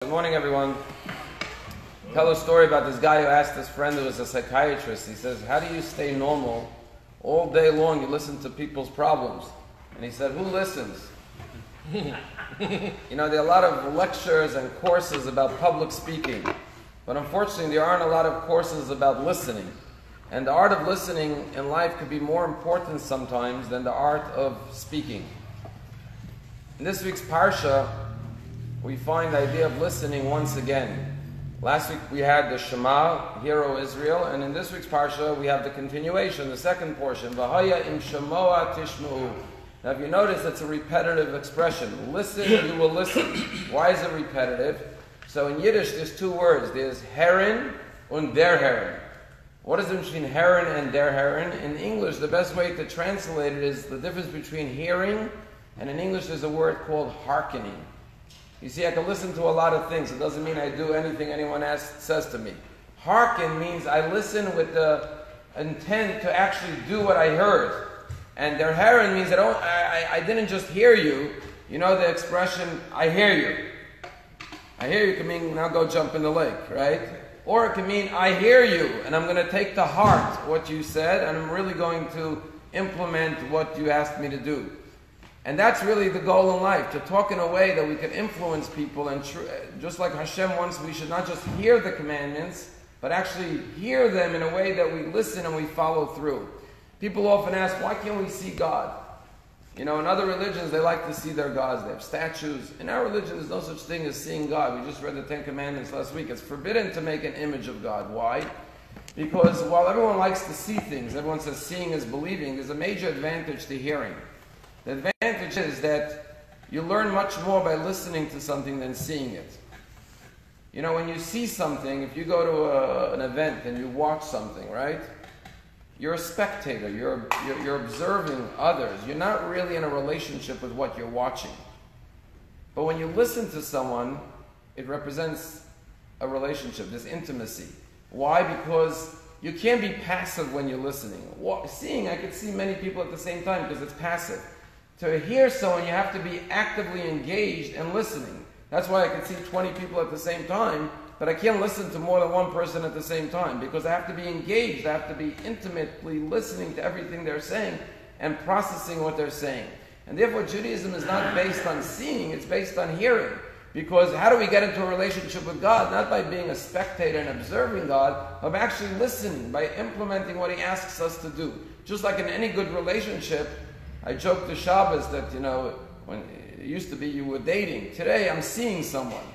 Good morning, everyone. Tell a story about this guy who asked his friend who was a psychiatrist. He says, how do you stay normal all day long? You listen to people's problems. And he said, who listens? You know, there are a lot of lectures and courses about public speaking. But unfortunately, there aren't a lot of courses about listening. And the art of listening in life could be more important sometimes than the art of speaking. In this week's Parsha, we find the idea of listening once again. Last week we had the Shema, Hear O Israel, and in this week's Parsha we have the continuation, the second portion, V'haya im shemoa tishma'u. Now if you notice, it's a repetitive expression. Listen, you will listen. Why is it repetitive? So in Yiddish there's two words. There's Herren and der Herren. What is the difference between Herren and der Herren? In English, the best way to translate it is the difference between hearing, and in English there's a word called hearkening. You see, I can listen to a lot of things. It doesn't mean I do anything anyone says to me. Hearken means I listen with the intent to actually do what I heard. And der Herren means I didn't just hear you. You know the expression, I hear you. I hear you can mean, now go jump in the lake, right? Or it can mean, I hear you, and I'm going to take to heart what you said, and I'm really going to implement what you asked me to do. And that's really the goal in life, to talk in a way that we can influence people. And just like Hashem wants, we should not just hear the commandments, but actually hear them in a way that we listen and we follow through. People often ask, why can't we see God? You know, in other religions, they like to see their gods. They have statues. In our religion, there's no such thing as seeing God. We just read the Ten Commandments last week. It's forbidden to make an image of God. Why? Because while everyone likes to see things, everyone says seeing is believing, there's a major advantage to hearing. The advantage is that you learn much more by listening to something than seeing it. You know, when you see something, if you go to an event and you watch something, right? You're a spectator. You're observing others. You're not really in a relationship with what you're watching. But when you listen to someone, it represents a relationship, this intimacy. Why? Because you can't be passive when you're listening. Seeing, I could see many people at the same time because it's passive. To hear someone, you have to be actively engaged and listening. That's why I can see 20 people at the same time, but I can't listen to more than one person at the same time because I have to be engaged. I have to be intimately listening to everything they're saying and processing what they're saying. And therefore, Judaism is not based on seeing, it's based on hearing. Because how do we get into a relationship with God? Not by being a spectator and observing God, but by actually listening, by implementing what He asks us to do. Just like in any good relationship, I joked to Shabbos that, you know, when it used to be you were dating. Today I'm seeing someone.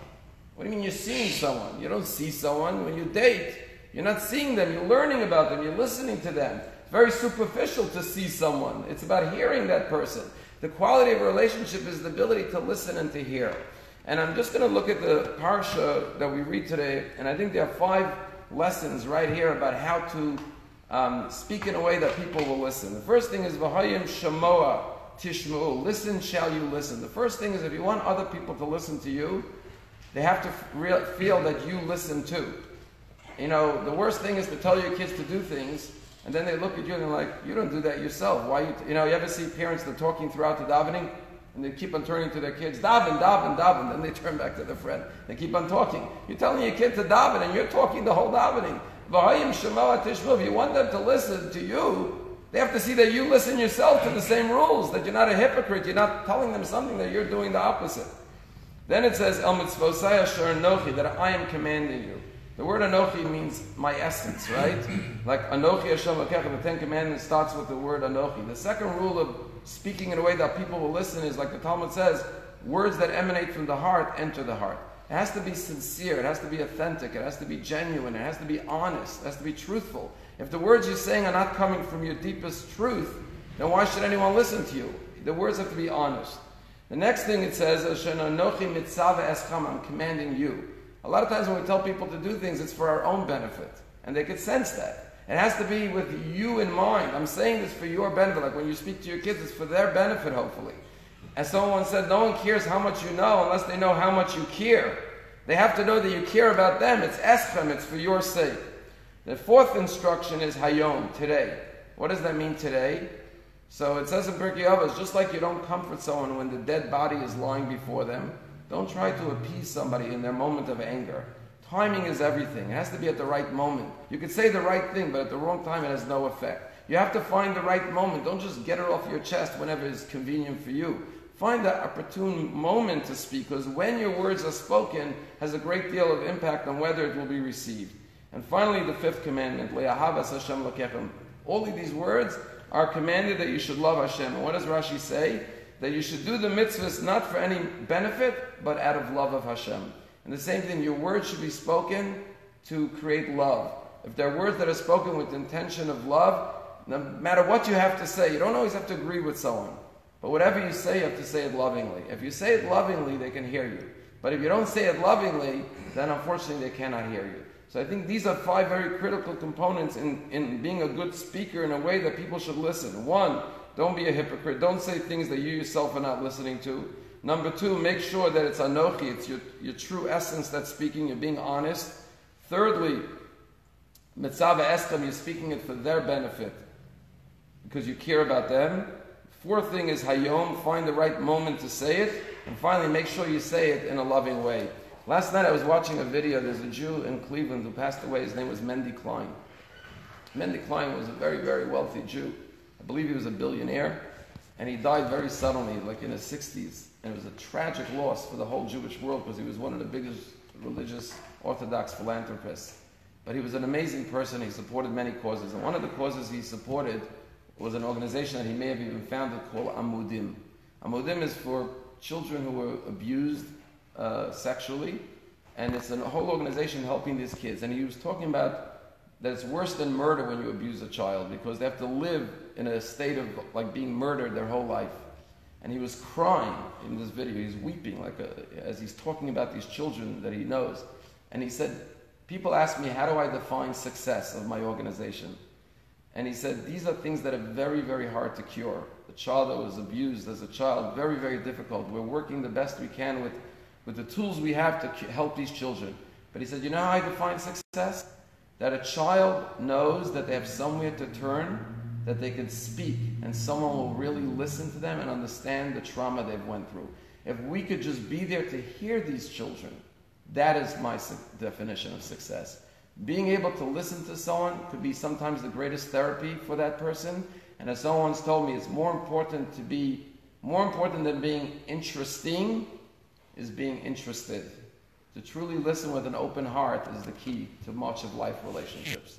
What do you mean you're seeing someone? You don't see someone when you date. You're not seeing them. You're learning about them. You're listening to them. It's very superficial to see someone. It's about hearing that person. The quality of a relationship is the ability to listen and to hear. And I'm just going to look at the Parsha that we read today, and I think there are 5 lessons right here about how to speak in a way that people will listen. The first thing is V'hayim shemoa tishma'u. Listen, shall you listen. The first thing is if you want other people to listen to you, they have to feel that you listen too. You know, the worst thing is to tell your kids to do things, and then they look at you and they're like, you don't do that yourself. Why you know, you ever see parents that are talking throughout the davening, and they keep on turning to their kids, daven, daven, daven. Then they turn back to their friend. They keep on talking. You're telling your kid to daven, and you're talking the whole davening. If you want them to listen to you, they have to see that you listen yourself to the same rules, that you're not a hypocrite, you're not telling them something that you're doing the opposite. Then it says, El mitzvosai asher anochi, that I am commanding you. The word anochi means my essence, right? Like anochi Hashem Elokecha, the 10 Commandments starts with the word anochi. The second rule of speaking in a way that people will listen is, like the Talmud says, words that emanate from the heart enter the heart. It has to be sincere, it has to be authentic, it has to be genuine, it has to be honest, it has to be truthful. If the words you're saying are not coming from your deepest truth, then why should anyone listen to you? The words have to be honest. The next thing it says, I'm commanding you. A lot of times when we tell people to do things, it's for our own benefit. And they can sense that. It has to be with you in mind. I'm saying this for your benefit. Like when you speak to your kids, it's for their benefit, hopefully. As someone said, no one cares how much you know unless they know how much you care. They have to know that you care about them. It's eschem, it's for your sake. The fourth instruction is hayom, today. What does that mean, today? So it says in Pirkei Avos, just like you don't comfort someone when the dead body is lying before them, Don't try to appease somebody in their moment of anger. Timing is everything. It has to be at the right moment. You could say the right thing, but at the wrong time it has no effect. You have to find the right moment. Don't just get it off your chest whenever it's convenient for you. Find that opportune moment to speak, because when your words are spoken, has a great deal of impact on whether it will be received. And finally, the fifth commandment, Le'ahavas Hashem Lokechem. All of these words are commanded that you should love Hashem. And what does Rashi say? That you should do the mitzvahs not for any benefit, but out of love of Hashem. And the same thing, your words should be spoken to create love. If they're words that are spoken with the intention of love, no matter what you have to say, you don't always have to agree with someone. But whatever you say, you have to say it lovingly. If you say it lovingly, they can hear you. But if you don't say it lovingly, then unfortunately they cannot hear you. So I think these are 5 very critical components in being a good speaker in a way that people should listen. 1, don't be a hypocrite. Don't say things that you yourself are not listening to. Number 2, make sure that it's anochi, it's your true essence that's speaking, you're being honest. Thirdly, mitzvah eschem, you're speaking it for their benefit, because you care about them. 4th thing is hayom, find the right moment to say it. And finally, make sure you say it in a loving way. Last night I was watching a video. There's a Jew in Cleveland who passed away. His name was Mendy Klein. Mendy Klein was a very, very wealthy Jew. I believe he was a billionaire. And he died very suddenly, like in his 60s. And it was a tragic loss for the whole Jewish world, because he was one of the biggest religious Orthodox philanthropists. But he was an amazing person. He supported many causes. And one of the causes he supported was an organization that he may have even founded called Amudim. Amudim is for children who were abused sexually, and it's a whole organization helping these kids. And he was talking about that it's worse than murder when you abuse a child, because they have to live in a state of like being murdered their whole life. And he was crying in this video. He's weeping as he's talking about these children that he knows. And he said, people ask me, how do I define success of my organization? And he said, these are things that are very, very hard to cure. The child that was abused as a child, very, very difficult. We're working the best we can with the tools we have to help these children. But he said, you know how I define success? That a child knows that they have somewhere to turn, that they can speak, and someone will really listen to them and understand the trauma they've went through. If we could just be there to hear these children, that is my definition of success. Being able to listen to someone could be sometimes the greatest therapy for that person. And as someone's told me, it's more important than being interesting is being interested. To truly listen with an open heart is the key to much of life relationships.